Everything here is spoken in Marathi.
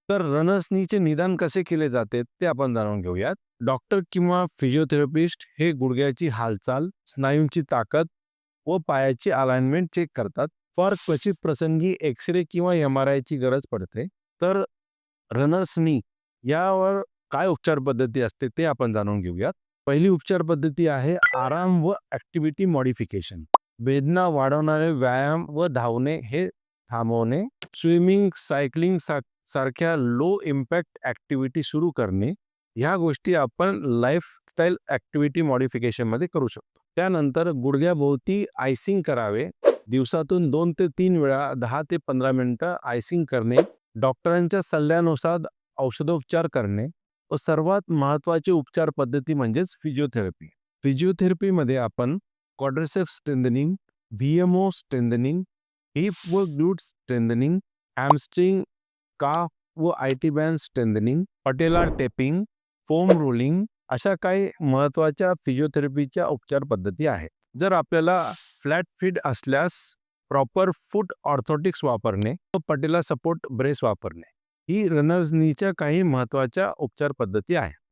तर रनर्सनीचे निदान कसे केले जाते ते आपण जाणून घेऊयात. डॉक्टर किंवा फिजिओथेरपिस्ट हे गुडघ्याची हालचाल, स्नायूंची ताकद व पायाची अलाइनमेंट चेक करतात. फार क्वचित प्रसंगी एक्स-रे किंवा एम-आर-आयची गरज पडते. तर रनर्सनी यावर काय उपचार पद्धती असते ते आपण जाणून घेऊयात. पहिली उपचार पद्धती आहे आराम व ॲक्टिव्हिटी मॉडिफिकेशन. वेदना वाढवणारे व्यायाम व धावणे हे थांबवणे. स्विमिंग, सायकलिंग सारख्या लो इम्पॅक्ट ॲक्टिव्हिटी सुरू करणे. ह्या गोष्टी आपण लाईफस्टाईल ॲक्टिव्हिटी मॉडिफिकेशनमध्ये करू शकतो. त्यानंतर गुडघ्याभोवती आयसिंग करावे. दिवसातून 2 ते 3 वेळा 10 ते 15 मिनिटं आयसिंग करणे. डॉक्टरांच्या सल्ल्यानुसार औषधोपचार करणे व सर्वात महत्त्वाची उपचार पद्धती म्हणजेच फिजिओथेरपी. फिजिओथेरपीमध्ये आपण क्वाड्रिसेप्स स्ट्रेंथनिंग, व्हीएमओ स्ट्रेंथनिंग, हिप व ग्लूट स्ट्रेंथनिंग, हॅमस्ट्रिंग, काफ व आयटी बँड स्ट्रेंथनिंग, पटेला टेपिंग, फोम रोलिंग अशा काही महत्त्वाच्या फिजिओथेरपीच्या उपचार पद्धती आहेत. जर आपल्याला फ्लॅट फीट असल्यास प्रॉपर फूट ऑर्थोटिक्स वापरणे व पटेला सपोर्ट ब्रेस वापरणे ही रनर्स नीच्या काही महत्त्वाच्या उपचार पद्धती आहेत.